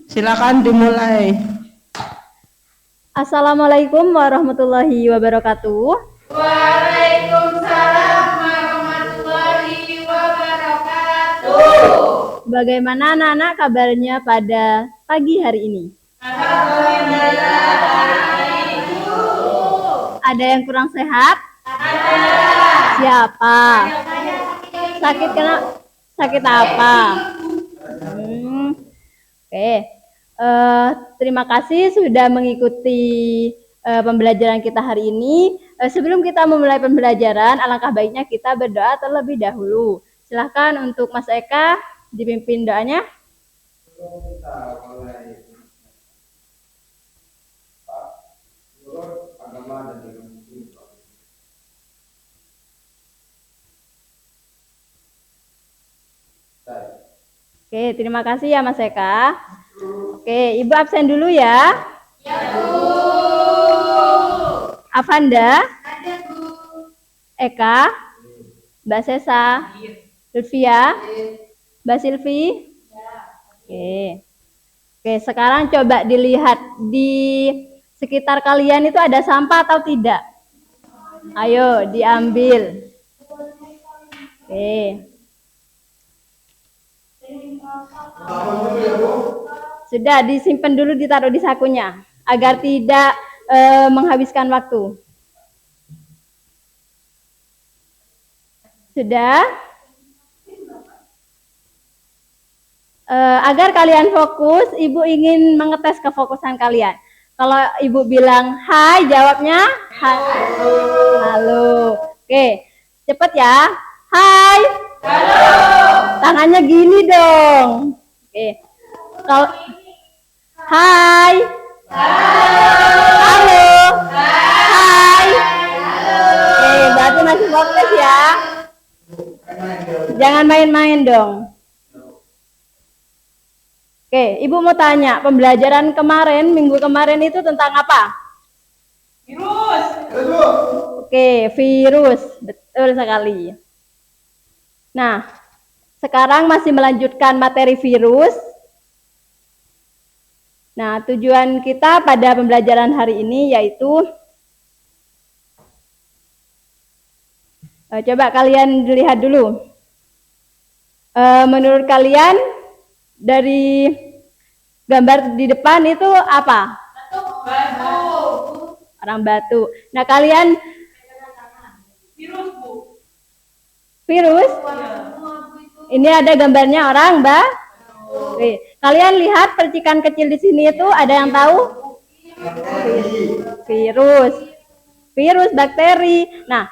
Silakan dimulai. Assalamualaikum warahmatullahi wabarakatuh. Waalaikumsalam warahmatullahi wabarakatuh. Bagaimana anak-anak kabarnya pada pagi hari ini? Alhamdulillah baik, Bu. Ada yang kurang sehat? Ada. Siapa? Sakit kena? Sakit apa? Oke. Terima kasih sudah mengikuti pembelajaran kita hari ini. Sebelum kita memulai pembelajaran, alangkah baiknya kita berdoa terlebih dahulu. Silahkan untuk Mas Eka dipimpin doanya. Oke, terima kasih ya Mas Eka. Oke, Ibu absen dulu ya. Ya, Bu. Avanda, Ada, Bu. Eka, Mbak Sesa, Lutfia, Mbak Silvi. Oke. Oke, sekarang coba dilihat di sekitar kalian itu ada sampah atau tidak? Ayo diambil. Oke. Sudah disimpan dulu, ditaruh di sakunya agar tidak menghabiskan waktu. Sudah? Agar kalian fokus, Ibu ingin mengetes kefokusan kalian. Kalau Ibu bilang hai, jawabnya halo. Oke, cepet ya. Hai. Halo. Tangannya gini dong. Oke. Kalau hai. Halo. Hai. Oke, berarti masih fokus ya. Jangan main-main dong. Oke, Ibu mau tanya, pembelajaran kemarin, minggu kemarin itu tentang apa? Virus. Oke, virus. Betul sekali. Nah, sekarang masih melanjutkan materi virus. Nah, tujuan kita pada pembelajaran hari ini yaitu coba kalian lihat dulu. Menurut kalian dari gambar di depan itu apa? Batu. Orang batu. Nah, kalian Virus, Bu. virus? Ini ada gambarnya orang, Mbak. Oke. Kalian lihat percikan kecil di sini itu ada yang tahu? Virus. Virus, bakteri. Nah,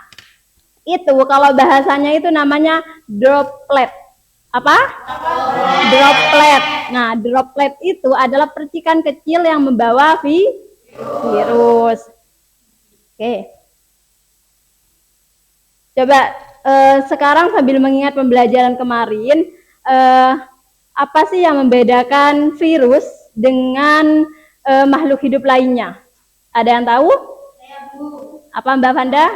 itu kalau bahasanya itu namanya droplet. Apa? Droplet. Nah, droplet itu adalah percikan kecil yang membawa virus. Oke. Coba sekarang sambil mengingat pembelajaran kemarin, apa sih yang membedakan virus dengan makhluk hidup lainnya? Ada yang tahu? Saya, Bu. Apa Mbak Vanda?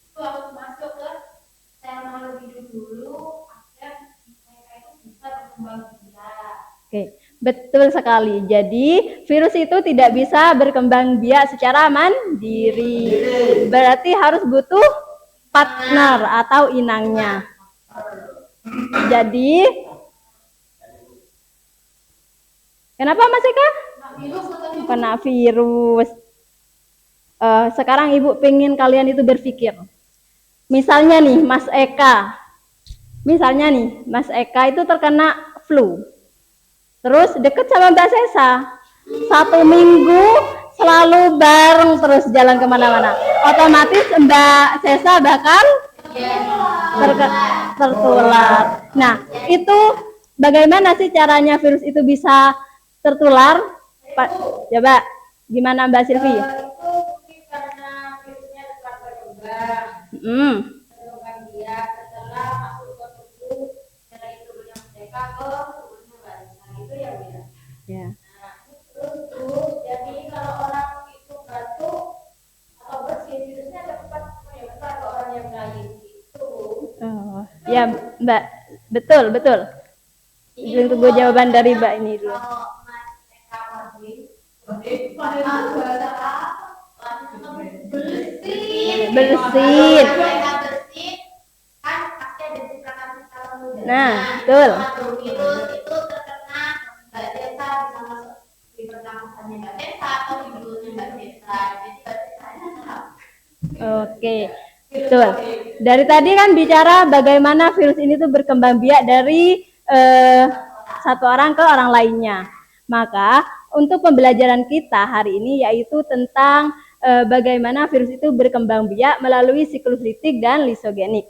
Itu harus masuk ke sel makhluk hidup dulu agar mereka itu bisa berkembang biak. Oke, betul sekali. Jadi virus itu tidak bisa berkembang biak secara mandiri. Berarti harus butuh partner atau inangnya. Jadi, kenapa Mas Eka? Virus katanya. Kena virus. Sekarang Ibu pengen kalian itu berpikir. Misalnya nih, Mas Eka. Misalnya nih, Mas Eka itu terkena flu. Terus deket sama Mbak Sesa. 1 minggu selalu bareng terus jalan kemana-mana. Otomatis Mbak Sesa bakal tertular. Nah, itu bagaimana sih caranya virus itu bisa tertular? Coba, gimana Mbak Silvi? Itu mungkin karena virusnya cepat berkembang. Berkembang biak setelah masuk ke tubuh dari tubuhnya mereka ke tubuhnya bangsa. Itu ya, Bu ya. Ya. Nah, terus jadi kalau orang itu batuk atau bersin virusnya cepat menyebar ke orang yang lain gitu. Oh, ya Mbak, betul. Sebelum tunggu jawaban dari Mbak ini dulu. Kalau Mas Eka bersin, bahasa apa? Bersin. Bersin. Kalau Eka bersin, kan pasti ada ciprakan-ciprakan udara. Nah, betul. Kalau virus itu terkena Mbak Desa bisa masuk di pernapasannya Mbak Desa atau di mulutnya Mbak Desa. Jadi Mbak Desa tahu. Oke, betul. Dari tadi kan bicara bagaimana virus ini tuh berkembang biak dari satu orang ke orang lainnya. Maka untuk pembelajaran kita hari ini yaitu tentang bagaimana virus itu berkembang biak melalui siklus litik dan lisogenik.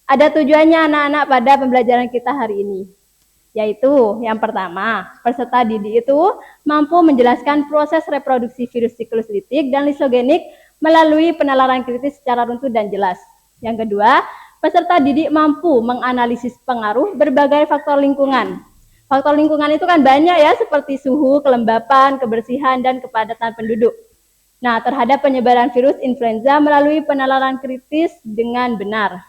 Ada tujuannya anak-anak pada pembelajaran kita hari ini, yaitu yang pertama, peserta didik itu mampu menjelaskan proses reproduksi virus siklus litik dan lisogenik melalui penalaran kritis secara runtut dan jelas. Yang kedua, peserta didik mampu menganalisis pengaruh berbagai faktor lingkungan. Faktor lingkungan itu kan banyak ya, seperti suhu, kelembapan, kebersihan, dan kepadatan penduduk. Nah, terhadap penyebaran virus influenza melalui penalaran kritis dengan benar.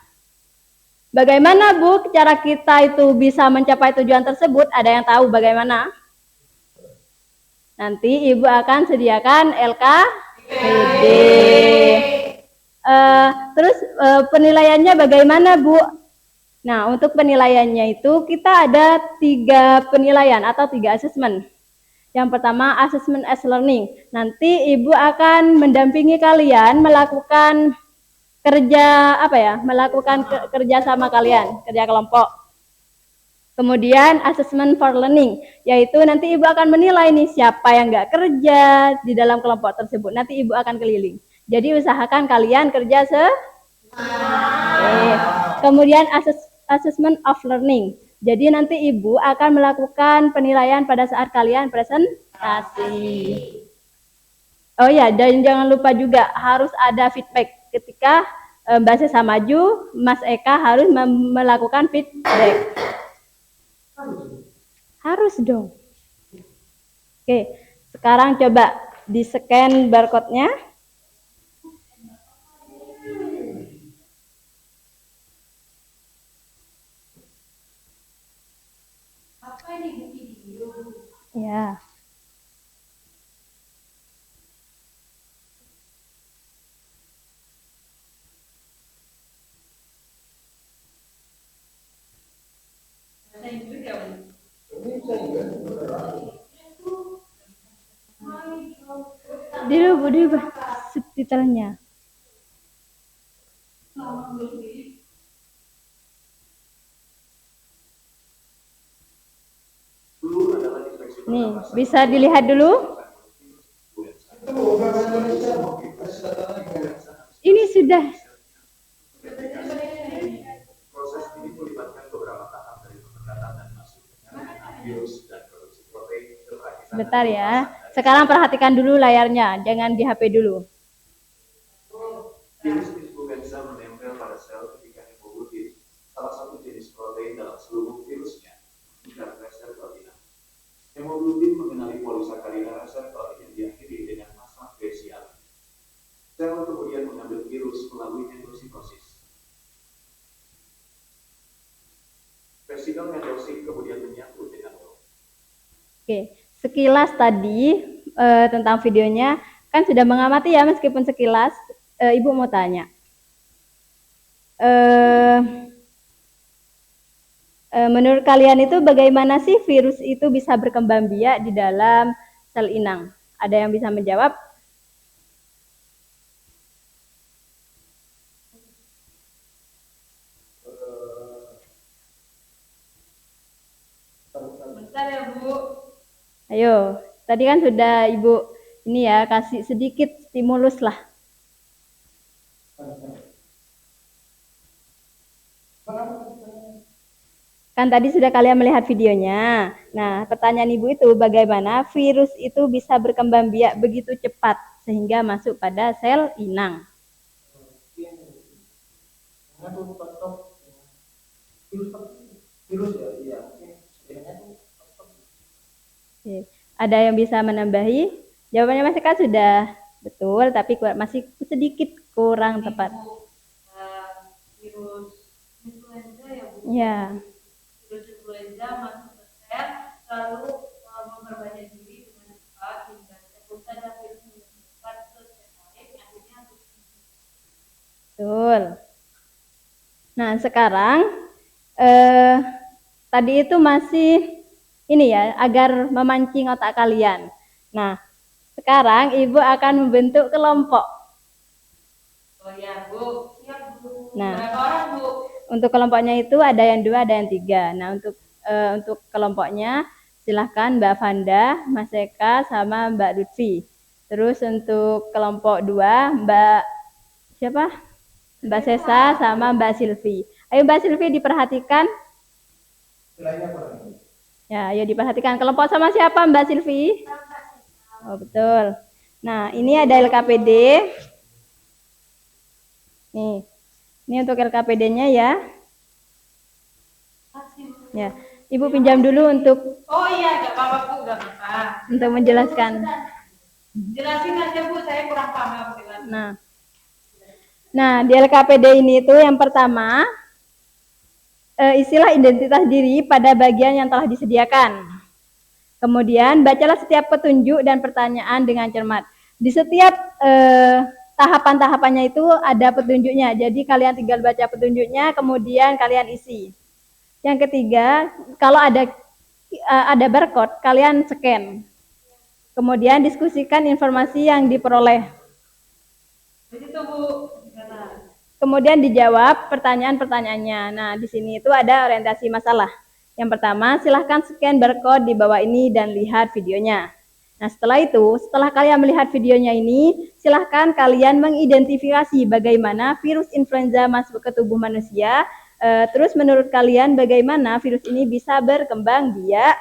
Bagaimana Bu cara kita itu bisa mencapai tujuan tersebut? Ada yang tahu bagaimana? Nanti Ibu akan sediakan LKPD. Terus penilaiannya bagaimana Bu? Nah, untuk penilaiannya itu kita ada 3 penilaian atau 3 asesmen. Yang pertama, asesmen as learning. Nanti Ibu akan mendampingi kalian melakukan kerja sama kalian, kerja kelompok. Kemudian assessment for learning, yaitu nanti Ibu akan menilai nih siapa yang nggak kerja di dalam kelompok tersebut. Nanti Ibu akan keliling. Jadi usahakan kalian kerja Kemudian assessment of learning. Jadi nanti Ibu akan melakukan penilaian pada saat kalian presentasi. Oh ya, dan jangan lupa juga harus ada feedback ketika Mbak Sesa maju, Mas Eka harus melakukan feedback. Harus dong. Oke, sekarang coba di-scan barcode-nya. Apa ini video? Ya. Dirubah subtitlenya. Nih, bisa dilihat dulu. Ini sudah. Proses ini melibatkan beberapa tahap dari pembendataan dan masuknya virus dan produksi protein. Sebentar ya. Sekarang perhatikan dulu layarnya, jangan di HP dulu. Virus influenza menempel pada sel ketika hemoglobin, salah satu jenis protein dalam seluruh virusnya, bukan reseptor inang. Hemoglobin mengenali polisakarida reseptor yang diakhiri dengan massa spesial. Sel kemudian mengambil virus melalui endositosis. Vesikel endosik kemudian menyatu dengan Oke, sekilas tadi tentang videonya kan sudah mengamati ya, meskipun sekilas. Ibu mau tanya, menurut kalian itu bagaimana sih virus itu bisa berkembang biak di dalam sel inang? Ada yang bisa menjawab? Bentar ya Bu. Ayo, tadi kan sudah Ibu ini ya kasih sedikit stimulus lah. Kan tadi sudah kalian melihat videonya. Nah, pertanyaan Ibu itu bagaimana virus itu bisa berkembang biak begitu cepat sehingga masuk pada sel inang? Oke. Ada yang bisa menambahi? Jawabannya masih kan sudah betul, tapi masih sedikit kurang tepat. Virus influenza ya Bu. Ya. Virus influenza influenza masuk ke sel, lalu memperbanyak diri dengan cepat hingga sel dan virus menyebar ke sel lain, akhirnya Betul. Nah, sekarang tadi itu masih ini ya, agar memancing otak kalian. Nah, sekarang Ibu akan membentuk kelompok. Oh ya, Bu. Siap, Bu. Nah, berapa orang, Bu? Untuk kelompoknya itu ada yang 2, ada yang 3. Nah, untuk kelompoknya silahkan Mbak Vanda, Mas Eka, sama Mbak Lutfi. Terus untuk kelompok 2, Mbak siapa? Mbak Sesa sama Mbak Silvi. Ayo Mbak Silvi diperhatikan. Ya, ayo diperhatikan. Kelompok sama siapa Mbak Silvi? Oh, betul. Nah, ini ada LKPD. Nih, ini untuk LKPD-nya ya. Ya, Ibu pinjam dulu untuk. Oh iya, nggak apa-apa Bu, nggak apa-apa. Untuk menjelaskan. Jelasin aja Bu, saya kurang paham. Nah, di LKPD ini itu yang pertama istilah identitas diri pada bagian yang telah disediakan. Kemudian bacalah setiap petunjuk dan pertanyaan dengan cermat. Di setiap tahapan-tahapannya itu ada petunjuknya. Jadi kalian tinggal baca petunjuknya, kemudian kalian isi. Yang ketiga, kalau ada barcode, kalian scan. Kemudian diskusikan informasi yang diperoleh. Begitu Bu. Kemudian dijawab pertanyaan-pertanyaannya. Nah, di sini itu ada orientasi masalah. Yang pertama, silahkan scan barcode di bawah ini dan lihat videonya. Nah, setelah kalian melihat videonya ini, silahkan kalian mengidentifikasi bagaimana virus influenza masuk ke tubuh manusia. Terus menurut kalian bagaimana virus ini bisa berkembang biak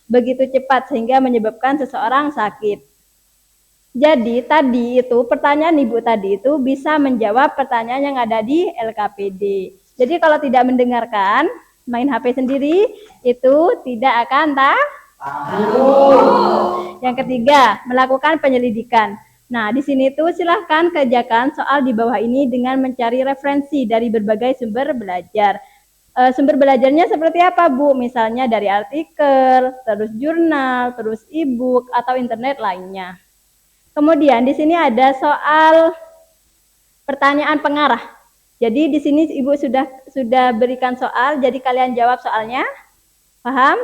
begitu cepat sehingga menyebabkan seseorang sakit. Jadi tadi itu pertanyaan Ibu tadi itu bisa menjawab pertanyaan yang ada di LKPD. Jadi kalau tidak mendengarkan, main HP sendiri itu tidak akan tahu. Yang ketiga, melakukan penyelidikan. Nah, di sini tuh silahkan kerjakan soal di bawah ini dengan mencari referensi dari berbagai sumber belajar. Sumber belajarnya seperti apa, Bu? Misalnya dari artikel, terus jurnal, terus e-book atau internet lainnya. Kemudian di sini ada soal pertanyaan pengarah. Jadi di sini Ibu sudah berikan soal, jadi kalian jawab soalnya. Paham?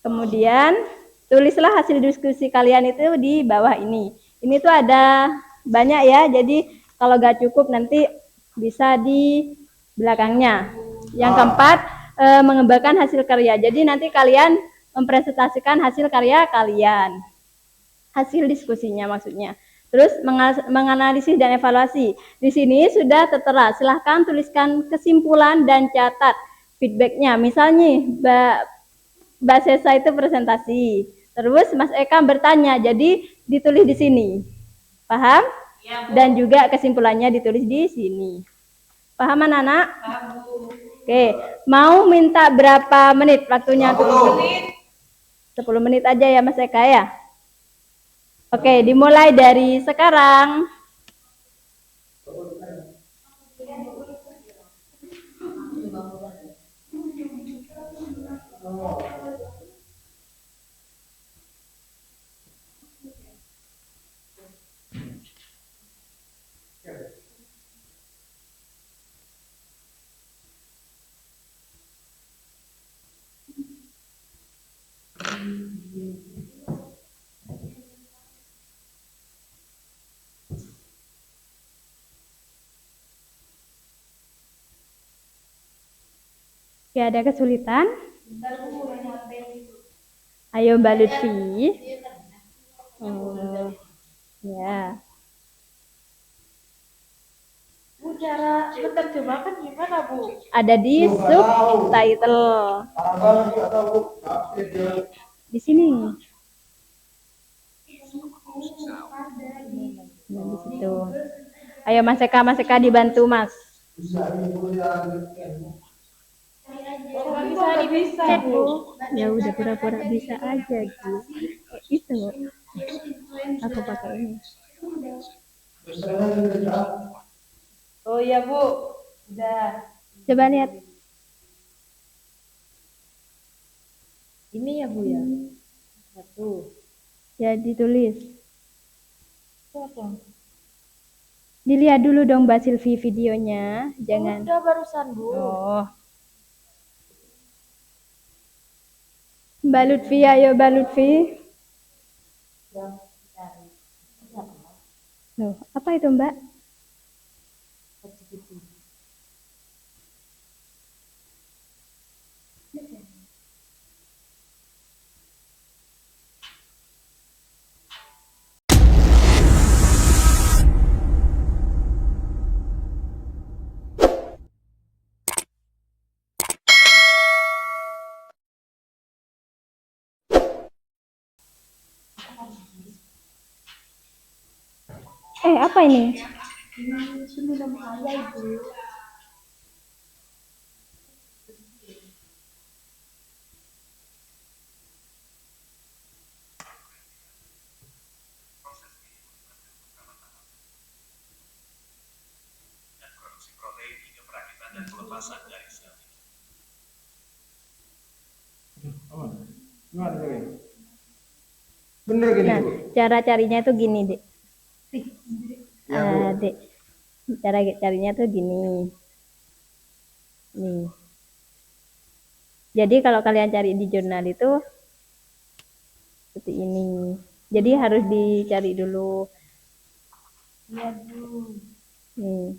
Kemudian tulislah hasil diskusi kalian itu di bawah ini. Ini tuh ada banyak ya, jadi kalau gak cukup nanti bisa di belakangnya. Yang keempat, mengembangkan hasil karya. Jadi nanti kalian mempresentasikan hasil karya kalian. Hasil diskusinya maksudnya. Terus menganalisis dan evaluasi. Di sini sudah tertera. Silahkan tuliskan kesimpulan dan catat feedbacknya. Misalnya Mbak Sesa itu presentasi. Terus Mas Eka bertanya. Jadi ditulis di sini. Paham? Ya, dan juga kesimpulannya ditulis di sini. Paham anak-anak? Paham Bu. Oke. Mau minta berapa menit waktunya? 10 menit. 10 menit aja ya Mas Eka ya? Oke, dimulai dari sekarang. Oke, ada kesulitan? Ayo Mbak Lutfi. Oh, ya. Bu, cara menerjemahkan gimana Bu? Ada di subtitle. Di sini. Nah, di situ. Ayo Mas Eka dibantu Mas. Bisa Bu. Ya udah pura-pura bisa aja gitu. Itu aku pakai ini. Oh iya Bu. Udah. Coba lihat. Ini ya Bu ya. Satu. Ya ditulis. Satu. Dilihat dulu dong Mbak Silvi videonya, jangan. Udah barusan Bu. Oh. Mbak Lutfi, ayo Mbak Lutfi. Yang cari. Loh, apa itu Mbak? Apa ini? Ini nama saya Ibu. Dan produksi protein hingga perakitan dan pelepasan dari sel. Gimana ini? Bener gini Nah, Bu? cara carinya tuh gini, Dek. Ya, Bu. Dek. Cara carinya tuh gini. Nih. Jadi kalau kalian cari di jurnal itu seperti ini. Jadi harus dicari dulu. Iya Bu. Nih.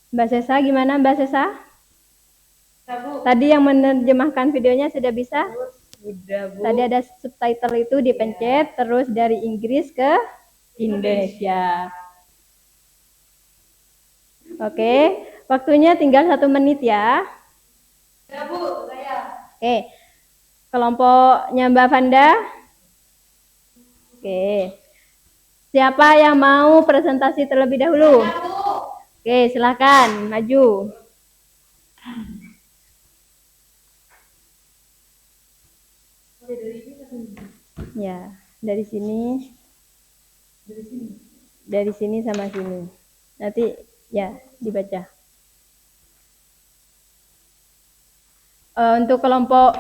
Mbak Sesa, gimana Mbak Sesa? Bu. Tadi yang menerjemahkan videonya sudah bisa? Udah Bu. Tadi ada subtitle itu dipencet, terus dari Inggris ke Indonesia. Oke, waktunya tinggal 1 menit ya. Udah Bu, saya. Oke, kelompoknya Mbak Vanda. Oke, siapa yang mau presentasi terlebih dahulu? Ya Bu. Oke, silakan maju. Ya, dari sini. Dari sini sama sini. Nanti ya dibaca. Untuk kelompok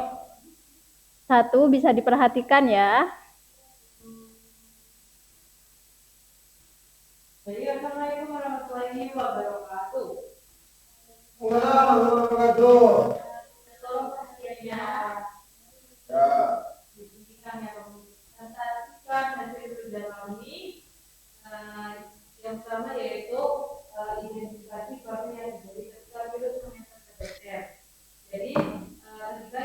1 bisa diperhatikan ya. Jadi assalamualaikum warahmatullahi wabarakatuh. Waalaikumsalam warahmatullahi. Tolong perhatiannya. Ya. Diberikan ya presentasikan hasil kerja kami. Yang pertama yaitu identifikasi proses yang terjadi ketika virus menempel ke bakteri. Jadi ketika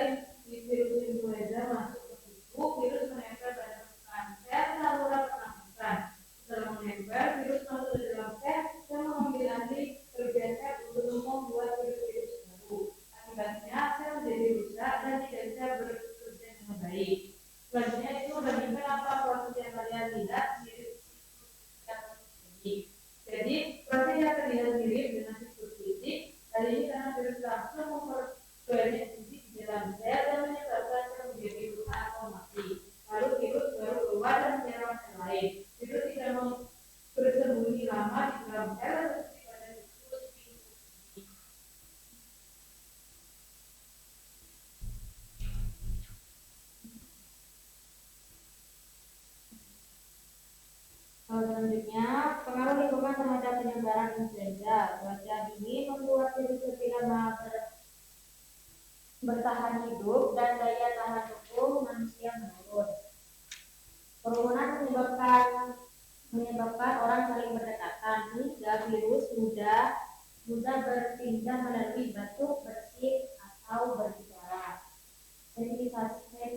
virus influenza masuk ke tubuh, virus menempel pada permukaan sel saluran pernafasan. Setelah menempel, virus masuk ke dalam sel dan mengambil alih kerja sel untuk membuat virus-virus baru. Akibatnya sel menjadi rusak dan tidak bisa bekerja dengan baik. Selanjutnya itu bandingkan apa proses yang kalian lihat mirip yang terjadi. Jadi proses yang terlihat mirip dengan siklus fisik. Kali ini karena virus langsung memperbanyak fisik di dalam sel dan menyebabkan sel menjadi rusak atau mati. Lalu virus baru keluar dan menyerang sel lain. Virus tidak bersembunyi lama di dalam sel seperti pada siklus fisik. Selanjutnya, pengaruh lingkungan terhadap penyebaran influenza. Cuaca dingin membuat virus tidak bertahan hidup dan daya tahan tubuh manusia menurun. Kerumunan menyebabkan orang saling berdekatan hingga virus mudah berpindah melalui batuk, bersin, atau berbicara. Ventilasi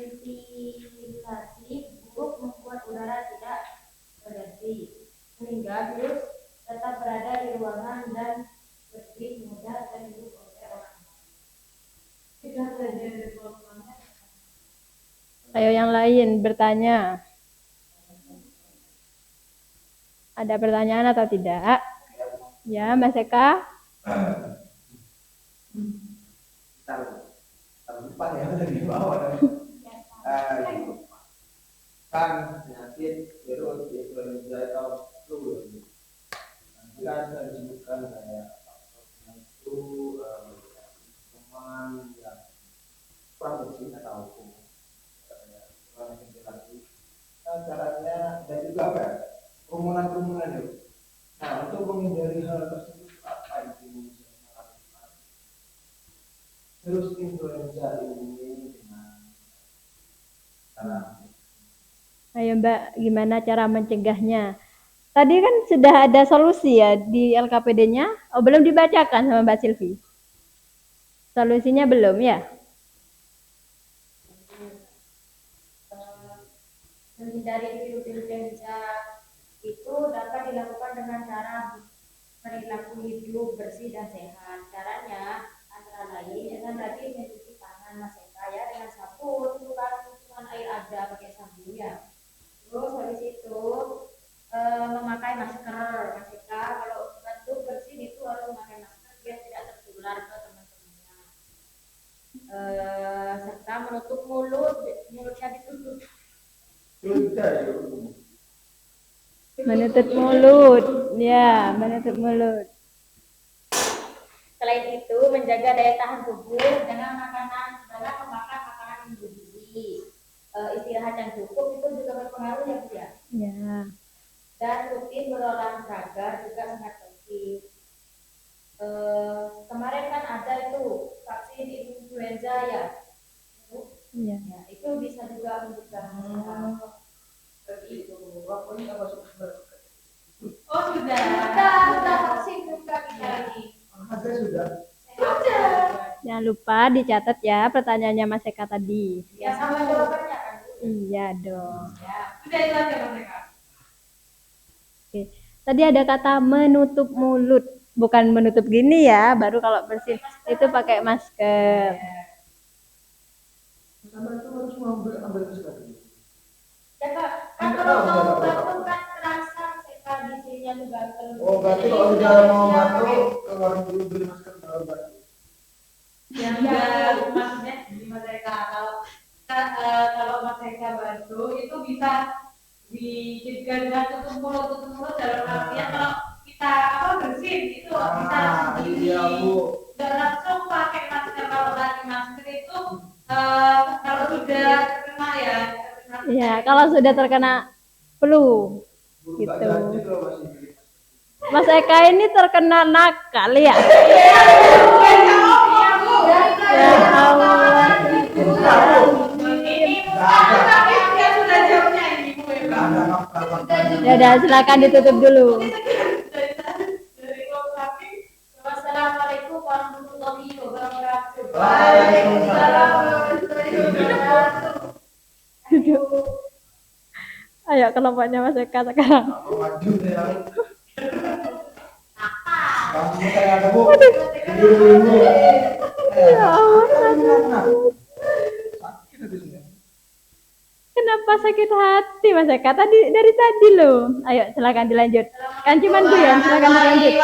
buruk membuat udara tidak berganti, sehingga virus tetap berada di ruangan dan lebih mudah terhirup oleh orang. Kita belajar dari pengalaman. Ayo yang lain bertanya. Ada pertanyaan atau tidak? Ya, Mbak Seka. Taruh depan ya, dari bawah. kan penyakit virus influenza atau flu. Nanti kan saya disebutkan kayak faktornya itu teman yang kurang bersih atau kurang ventilasi. Nah, caranya dan juga apa ya? Kerumunan itu. Nah, untuk menghindari hal tersebut apa yang bisa lakukan? Virus influenza ini dengan cara Ayo Mbak, gimana cara mencegahnya? Tadi kan sudah ada solusi ya di LKPD-nya. Oh, belum dibacakan sama Mbak Silvi. Solusinya belum ya? Menghindari virus influenza itu dapat dilakukan dengan cara perilaku hidup bersih dan sehat. Caranya antara lain dengan rajin mencuci tangan Mas Eka ya dengan sabun, bukan cuma air aja pakai sabun ya. Terus habis itu memakai masker. Mas Eka kalau untuk bersih itu harus memakai masker biar tidak tertular ke teman-temannya. Serta menutup mulutnya ditutup. Menutup mulut. Ya, menutup mulut. Selain itu menjaga daya tahan tubuh dengan memakan makanan yang bergizi. Istirahat yang cukup itu juga berpengaruh ya Bu ya. Ya. Dan rutin berolahraga juga sangat penting. Kemarin kan ada itu vaksin influenza ya. Ya. Ya, itu bisa juga mencegah seperti itu. Oh sudah vaksin juga kita ini. ada sudah. Jangan lupa dicatat ya pertanyaannya Mas Eka tadi. Ya sama jawabannya kan. Iya dong. Ya, sudah itu aja mereka. Oke. Tadi ada kata menutup mulut, bukan menutup gini ya, baru kalau bersin itu pakai masker. Sama itu harus ambil masker. Ya Kak, kan kalau mau batuk kan terasa sekali di sininya tuh gatel. Oh, berarti kalau sudah mau batuk keluar dulu beli masker baru batuk. Ya, maksudnya di mereka kalau mereka batuk itu bisa dicegah dengan tutup mulut dalam artian kalau kita bersin itu bisa sendiri. Iya, Bu. Nggak langsung pakai masker. Kalau lagi masker itu kalau sudah terkena ya. Ya, kalau sudah terkena flu Guru nggak gitu. janji kalau masih beli masker. Mas Eka ini terkena nakal ya. Ya Allah. Ya udah silakan ditutup dulu. Wassalamualaikum warahmatullahi wabarakatuh. Waalaikumsalam. Ayo kelompoknya Mas Eka sekarang. Maju ya. Kamu kayak ada Bu. Dulu. Ya Allah. Sakit habisnya. Kenapa sakit hati Mas Eka dari tadi loh. Ayo silakan dilanjut. Kan cuman Guyon, silakan dilanjut.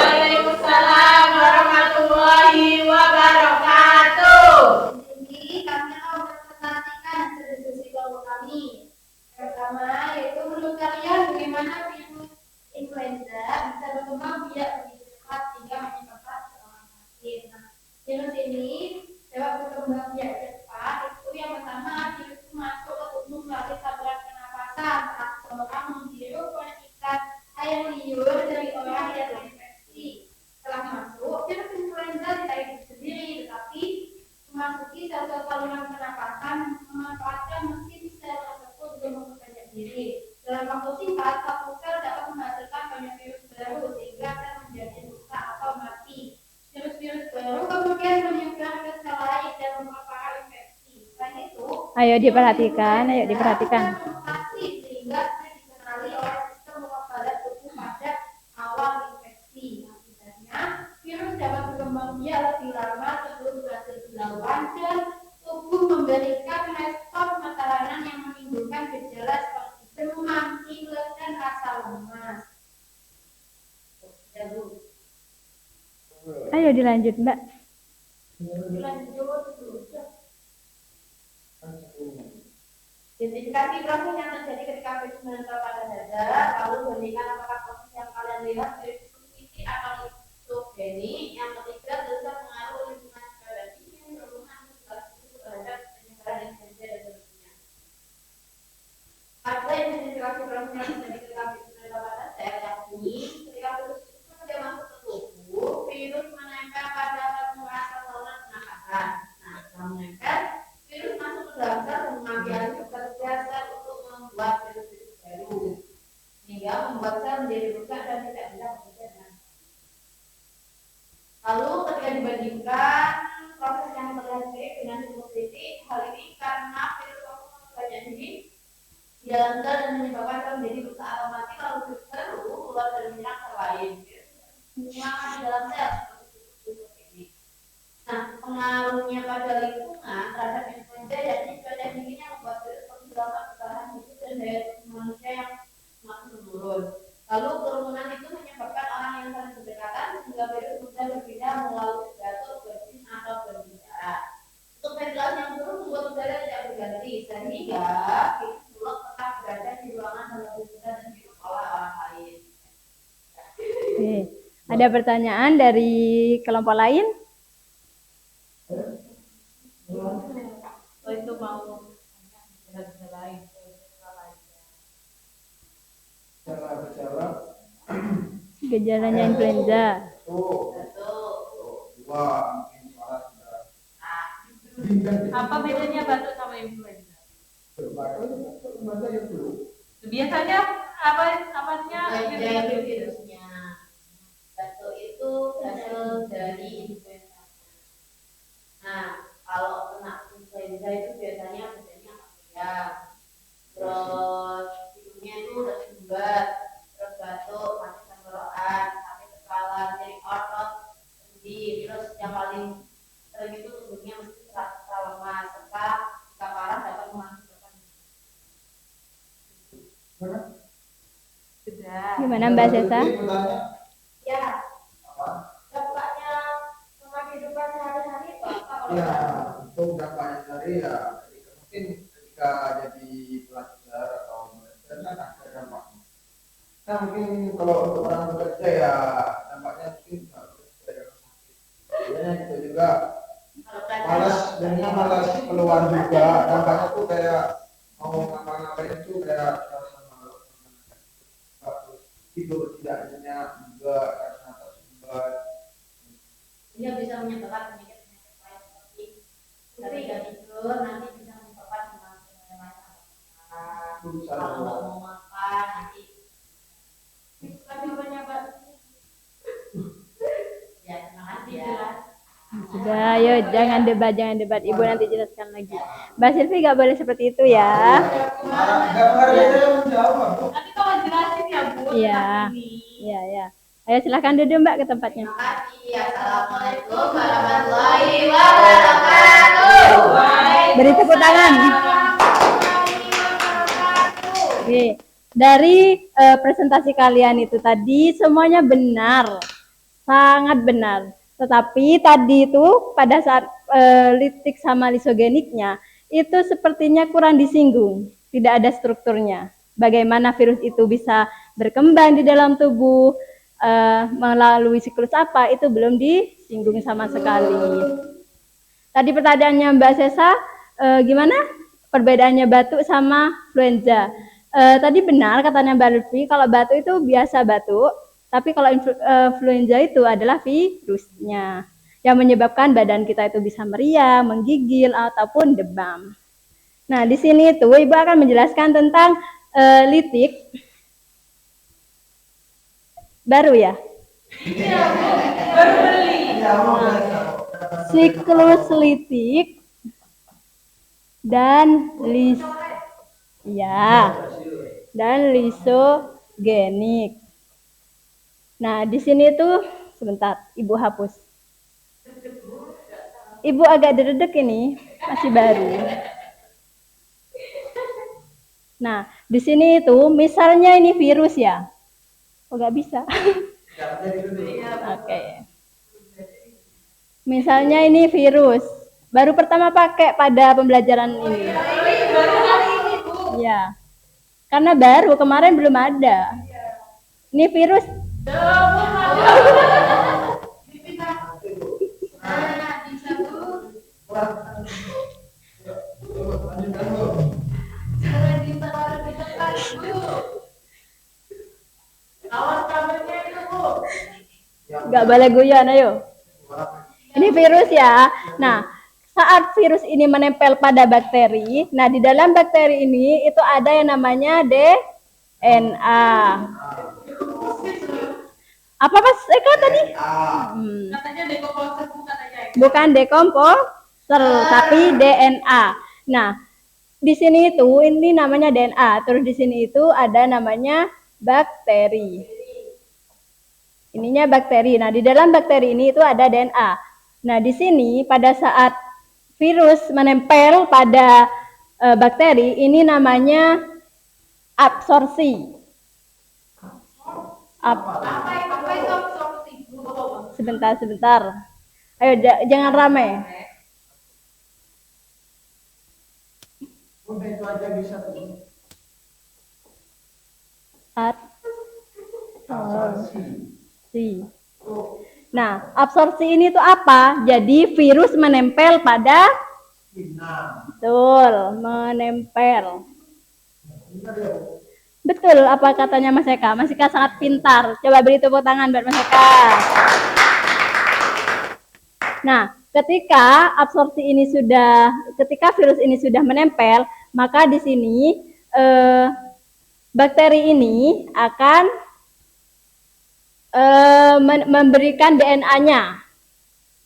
Waalaikumsalam warahmatullahi wabarakatuh. Ini kami akan memperhatikan hasil diskusi kelompok kami. Pertama yaitu menurut kalian bagaimana virus influenza bisa berkembang biak begitu cepat sehingga menyebabkan orang sakit. Nah, virus ini dapat berkembang biak cepat. Itu yang pertama, virus itu masuk ke tubuh melalui saluran pernapasan saat seseorang menghirup percikan air liur dari orang yang terinfeksi. Setelah masuk, virus influenza tidak hidup sendiri, tetapi memasuki sel-sel saluran pernapasan memanfaatkan mesin sel tersebut untuk bekerja diri. Dalam waktu singkat, satu sel dapat menghasilkan banyak virus baru sehingga sel menjadi rusak atau mati. Virus-virus baru kemudian menyebar ke sel lain dan memperparah infeksi. Selain itu, Ayo diperhatikan, ayo diperhatikan. mutasi sehingga sering dikenali oleh sistem kekebalan tubuh pada awal infeksi. Akibatnya, virus dapat berkembang biak lebih lama sebelum berhasil dilawan dan tubuh memberikan respon pertahanan yang menimbulkan gejala seperti demam, pilek, dan rasa lemas. Ya, Bu. Ayo dilanjut Mbak. Lanjut dulu. Identifikasi proses yang terjadi ketika virus menempel pada dada, lalu bandingkan apakah proses yang kalian lihat virus itu fisik atau liptogenik. Yang ketiga, tentukan pengaruh lingkungan sekitar ini, berhubungan terhadap penyebaran influenza dan seterusnya. Ada identifikasi proses yang terjadi ketika virus menempel pada sel, yakni ketika virus itu sudah masuk ke tubuh, virus menempel pada permukaan saluran pernapasan. Nah, setelah menempel, virus masuk ke dalam sel dan mengambil bekerja sel untuk membuat virus-virus baru, sehingga membuat sel menjadi rusak dan tidak bisa bekerja dengan. Lalu ketika dibandingkan proses yang terlihat mirip dengan hipokritik, hal ini karena virus tersebut banyak di dalam sel dan menyebabkan sel menjadi rusak atau mati, lalu virus baru keluar dari menyerang sel lain. Semua di dalam sel seperti hipokritik. Nah, pengaruhnya pada lingkungan terhadap influenza, yakni cuaca dingin yang membuat virus kehilangan bertahan hidup dan daya tahan manusia yang semakin menurun. Lalu kerumunan itu menyebabkan orang yang saling berdekatan sehingga virus mudah berpindah melalui batuk, bersin atau berbicara. Untuk ventilasi yang buruk membuat udara tidak berganti, sehingga virus mulut tetap berada di ruangan dan lebih mudah dan hidup oleh orang lain. Oke. Ada pertanyaan dari kelompok lain? Oh, itu mau lain. Gejala-gejala Gejalanya influenza. dua mungkin salah sudah. Apa bedanya batuk sama influenza? Batuk yang dulu. Biasanya apanya? Influenza itu virusnya. Batuk itu hasil dari influenza. Nah, kalau kena influenza itu biasanya badannya ya, terus hidungnya itu udah sumbat, terus batuk, sakit tenggorokan, sakit kepala, nyeri otot, sendi, terus yang paling sering itu tubuhnya mesti terasa lemas, serta jika parah dapat mengakibatkan. Sudah. Gimana Mbak Sesa? Ya, dampaknya sama kehidupan sehari-hari Bapak kalau Ya, untuk dampaknya dari ya mungkin ketika jadi pelajar atau belajar kan ada dampaknya. Nah mungkin kalau untuk orang bekerja ya dampaknya mungkin nggak bekerja ya sakit. Biasanya kita juga malas malas keluar juga. Dampaknya tuh kayak mau ngapa-ngapain tuh kayak rasa malas. Terus tidur tidak nyenyak juga karena tersumbat. dia bisa menyebabkan penyakit-penyakit lain seperti ketika tidur nanti bisa menyebabkan penyakit kalau nggak mau makan nanti suka jawabannya Pak. Ya terima kasih ya. Sudah, ayo jangan debat. Ibu nanti jelaskan lagi. Mbak Silvi nggak boleh seperti itu ya. Nanti kalau jelasin ya Bu. Iya. tentang ini. Iya. Ayo silahkan duduk Mbak ke tempatnya. Terima kasih. Assalamualaikum warahmatullahi wabarakatuh. Beri tepuk tangan. Oke, dari presentasi kalian itu tadi semuanya benar, sangat benar. Tetapi tadi itu pada saat litik sama lisogeniknya itu sepertinya kurang disinggung, tidak ada strukturnya. Bagaimana virus itu bisa berkembang di dalam tubuh, melalui siklus apa, itu belum disinggung sama sekali. Tadi pertanyaannya Mbak Sesa, gimana perbedaannya batuk sama influenza? Tadi benar katanya Mbak Lutfi, kalau batuk itu biasa batuk, tapi kalau influenza itu adalah virusnya yang menyebabkan badan kita itu bisa meriang, menggigil, ataupun demam. Nah, di sini itu Ibu akan menjelaskan tentang litik. Baru ya? Iya Bu, baru beli. Siklus litik dan lisogenik. Nah, di sini tuh sebentar, Ibu hapus. Ibu agak dedek ini, masih baru. Nah, di sini itu misalnya ini virus ya. Oh, nggak bisa. Oke. Misalnya ini virus. Baru pertama pakai pada pembelajaran ini. Baru kali ini Bu. Ya, karena baru kemarin belum ada. Ini virus. Nah, bisa Bu. Lanjutkan Bu. Jangan ditaruh di depan Bu. Awas kabelnya itu Bu. Nggak boleh guyon, ayo. Ini virus ya. Nah, saat virus ini menempel pada bakteri, nah di dalam bakteri ini itu ada yang namanya DNA. Apa Mas Eka tadi? Katanya dekomposer katanya. Bukan dekomposer, tapi DNA. Nah, di sini itu ini namanya DNA. Terus di sini itu ada namanya bakteri. Ininya bakteri. Nah, di dalam bakteri ini itu ada DNA. Nah, di sini pada saat virus menempel pada bakteri, ini namanya absorpsi. Apa itu absorpsi Bu? Sebentar. Ayo, jangan ramai. Udah itu aja bisa tuh. Absorpsi. Nah, absorpsi ini tuh apa? Jadi virus menempel pada betul, menempel. Betul apa katanya Mas Eka? Mas Eka sangat pintar. Coba beri tepuk tangan buat Mas Eka. Nah, ketika virus ini sudah menempel, maka di sini bakteri ini akan memberikan DNA.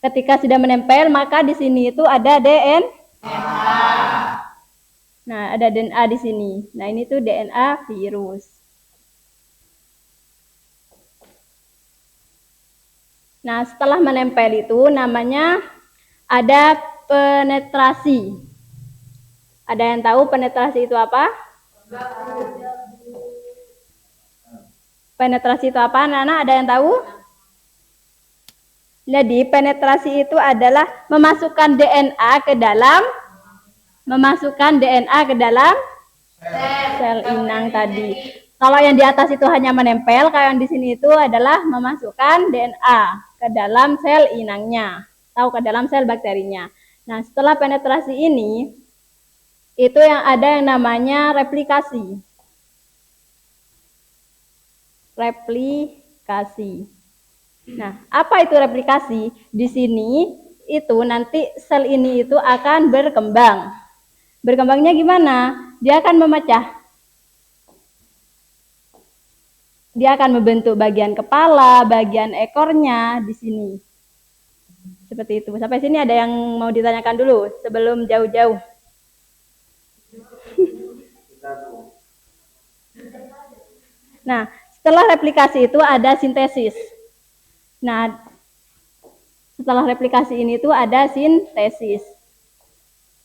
Ketika sudah menempel, maka di sini itu ada DNA. Nah, ada DNA di sini. Nah, ini tuh DNA virus. Nah, setelah menempel itu namanya ada penetrasi. Ada yang tahu penetrasi itu apa? Penetrasi itu apa? Nana, ada yang tahu? Jadi, penetrasi itu adalah memasukkan DNA ke dalam sel inang tadi. Kalau yang di atas itu hanya menempel, kalau yang di sini itu adalah memasukkan DNA ke dalam sel inangnya atau ke dalam sel bakterinya. Nah, setelah penetrasi ini, itu yang ada yang namanya replikasi. Nah, apa itu replikasi? Di sini itu nanti sel ini itu akan berkembang. Berkembangnya gimana? Dia akan memecah. Dia akan membentuk bagian kepala, bagian ekornya di sini. Seperti itu. Sampai sini ada yang mau ditanyakan dulu sebelum jauh-jauh. Nah, setelah replikasi itu ada sintesis. Nah, setelah replikasi ini tuh ada sintesis.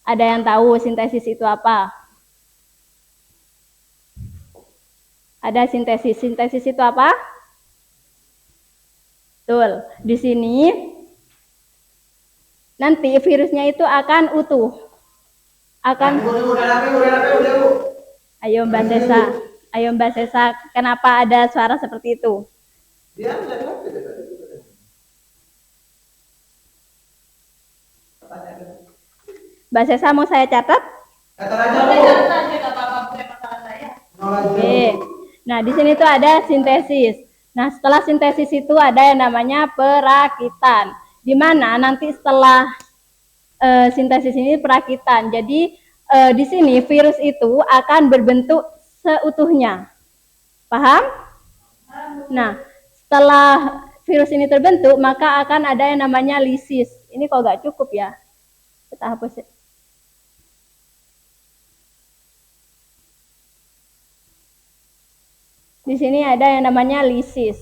Ada yang tahu sintesis itu apa? Ada sintesis. Sintesis itu apa? Betul. Di sini nanti virusnya itu akan utuh. Ayo Mbak Sesa. Ayo Mbak Sesa, kenapa ada suara seperti itu? Mbak Sesa mau saya catat? Oke. Nah, di sini tuh ada sintesis. Nah, setelah sintesis itu ada yang namanya perakitan. Di mana nanti setelah sintesis ini perakitan. Jadi di sini virus itu akan berbentuk seutuhnya. Paham? Nah, setelah virus ini terbentuk, maka akan ada yang namanya lisis. Ini kok nggak cukup ya? Kita hapus. Di sini ada yang namanya lisis.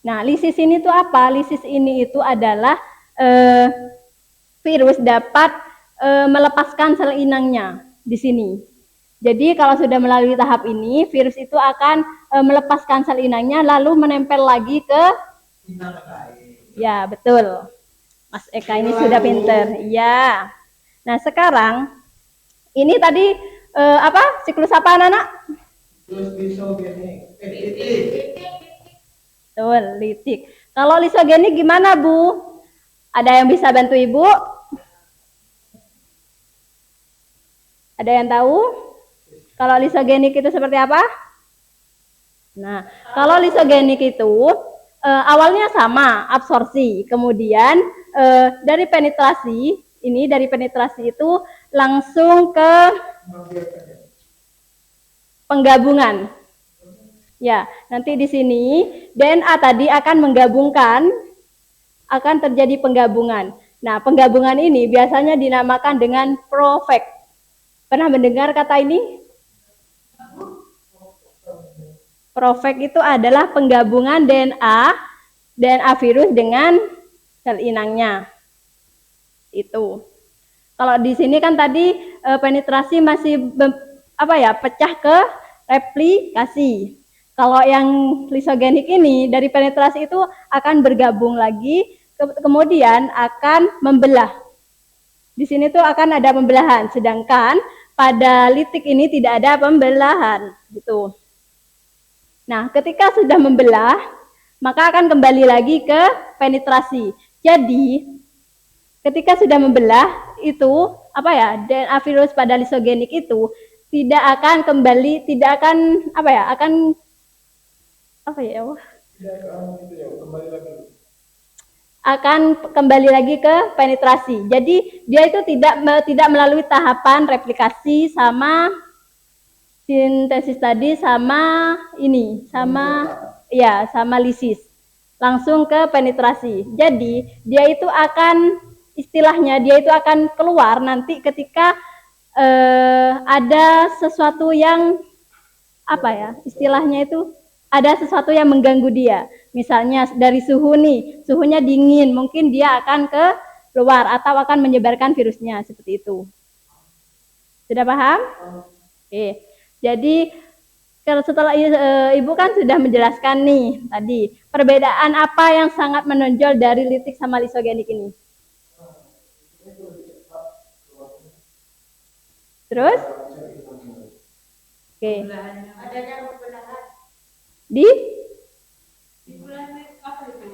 Nah, lisis ini tuh apa? Lisis ini itu adalah virus dapat melepaskan sel inangnya di sini. Jadi kalau sudah melalui tahap ini, virus itu akan melepaskan sel inangnya lalu menempel lagi ke ya, betul. Mas Eka ini sudah pinter. Iya. Nah, sekarang Ini tadi apa? Siklus apa anak-anak? Terus lisogenik. Titik. Betul, litik. Kalau lisogenik gimana, Bu? Ada yang bisa bantu Ibu? Ada yang tahu? Kalau lisogenik itu seperti apa? Nah, kalau lisogenik itu awalnya sama, absorpsi. Kemudian dari penetrasi, dari penetrasi itu langsung ke penggabungan. Ya, nanti di sini DNA tadi akan menggabungkan, akan terjadi penggabungan. Nah, penggabungan ini biasanya dinamakan dengan Provec. Pernah mendengar kata ini? Provec itu adalah penggabungan DNA virus dengan sel inangnya. Itu. Kalau di sini kan tadi penetrasi masih pecah ke replikasi. Kalau yang lisogenik ini dari penetrasi itu akan bergabung lagi, kemudian akan membelah. Di sini tuh akan ada pembelahan, sedangkan pada litik ini tidak ada pembelahan, gitu. Nah, ketika sudah membelah, maka akan kembali lagi ke penetrasi. Jadi, ketika sudah membelah itu DNA virus pada lisogenik itu tidak akan kembali, tidak akan akan kembali lagi ke penetrasi. Jadi dia itu tidak melalui tahapan replikasi sama sintesis tadi sama lisis. Langsung ke penetrasi. Jadi dia itu akan keluar nanti ketika ada sesuatu yang istilahnya itu ada sesuatu yang mengganggu dia. Misalnya dari suhu nih, suhunya dingin, mungkin dia akan keluar atau akan menyebarkan virusnya, seperti itu. Sudah paham? Oke. Jadi setelah Ibu kan sudah menjelaskan nih tadi, perbedaan apa yang sangat menonjol dari litik sama lisogenik ini? Terus? Oke. Adanya pembelahan.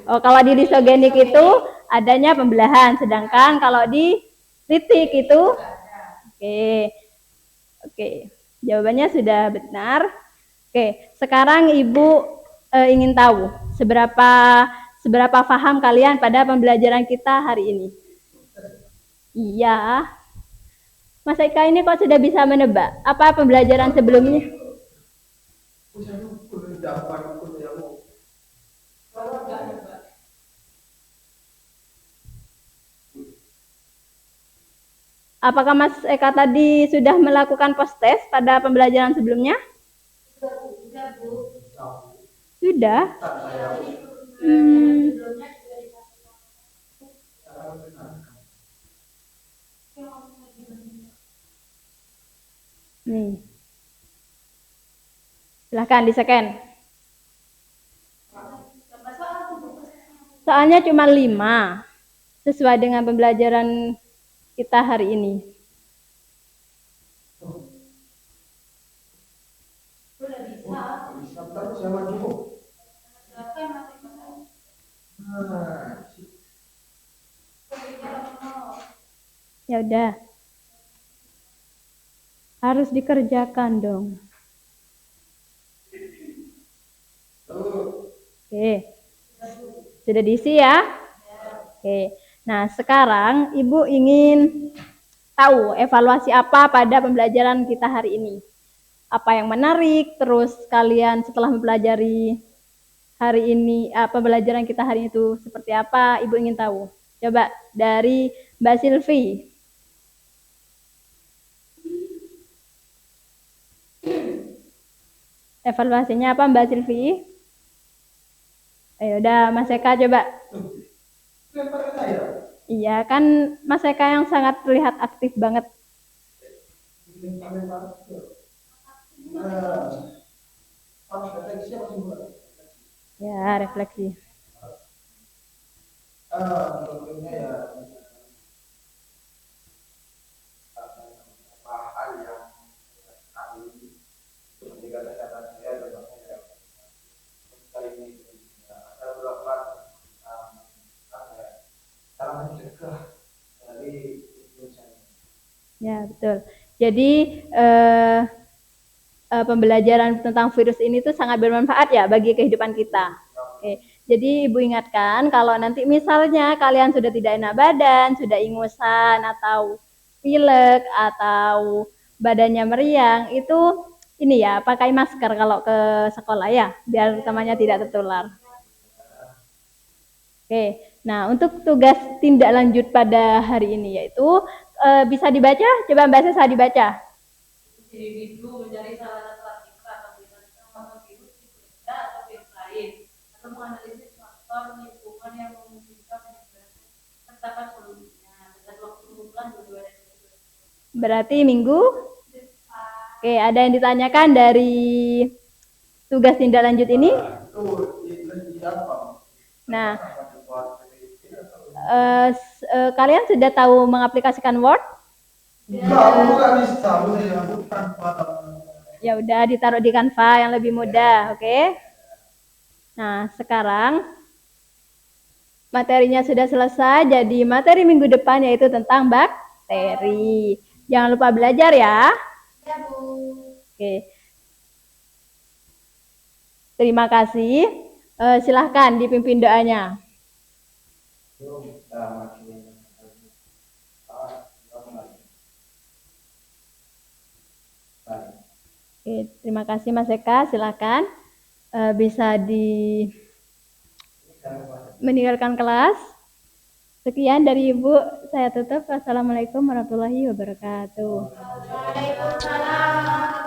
Kalau di lisogenik itu adanya pembelahan, sedangkan kalau di litik itu oke. Jawabannya sudah benar. Oke, sekarang Ibu ingin tahu seberapa paham kalian pada pembelajaran kita hari ini? Iya. Mas Eka ini kok sudah bisa menebak? Apa pembelajaran sebelumnya? Apakah Mas Eka tadi sudah melakukan post-test pada pembelajaran sebelumnya? Sudah, Bu. Sudah? Nih. Silahkan di-scan. Soalnya cuma 5. Sesuai dengan pembelajaran kita hari ini. Ya udah. Harus dikerjakan dong. Oke. Sudah diisi ya? Oke. Nah, sekarang Ibu ingin tahu evaluasi apa pada pembelajaran kita hari ini. Apa yang menarik, terus kalian setelah mempelajari hari ini, pembelajaran kita hari itu seperti apa, Ibu ingin tahu. Coba dari Mbak Silvi. Evaluasinya apa Mbak Silvi? Ayo udah Mas Eka coba. Iya kan Mas Eka yang sangat terlihat aktif banget. Ya, refleksi. Tentunya ya Betul. Jadi pembelajaran tentang virus ini tuh sangat bermanfaat ya bagi kehidupan kita. Oke. Jadi Ibu ingatkan kalau nanti misalnya kalian sudah tidak enak badan, sudah ingusan atau pilek atau badannya meriang, itu ini ya pakai masker kalau ke sekolah ya, biar temannya tidak tertular. Oke. Nah, untuk tugas tindak lanjut pada hari ini yaitu bisa dibaca, coba Mbak Sesa dibaca. Individu mencari sarana statistika atau berdasarkan masa virus influenza atau virus lain, atau menganalisis faktor lingkungan yang memungkinkan penyebaran serta solusinya dengan waktu kumpulan 22 dan 23. Berarti minggu. Oke, ada yang ditanyakan dari tugas tindak lanjut ini? Nah, kalian sudah tahu mengaplikasikan Word? Ya udah ditaruh di Canva yang lebih mudah, oke? Nah, sekarang materinya sudah selesai, jadi materi minggu depan yaitu tentang bakteri. Jangan lupa belajar ya. Ya, Bu. Oke. Terima kasih. Silahkan dipimpin doanya. Oke, terima kasih Mas Eka. Silahkan bisa meninggalkan kelas. Sekian dari Ibu. Saya tutup. Wassalamualaikum warahmatullahi wabarakatuh. Waalaikumsalam.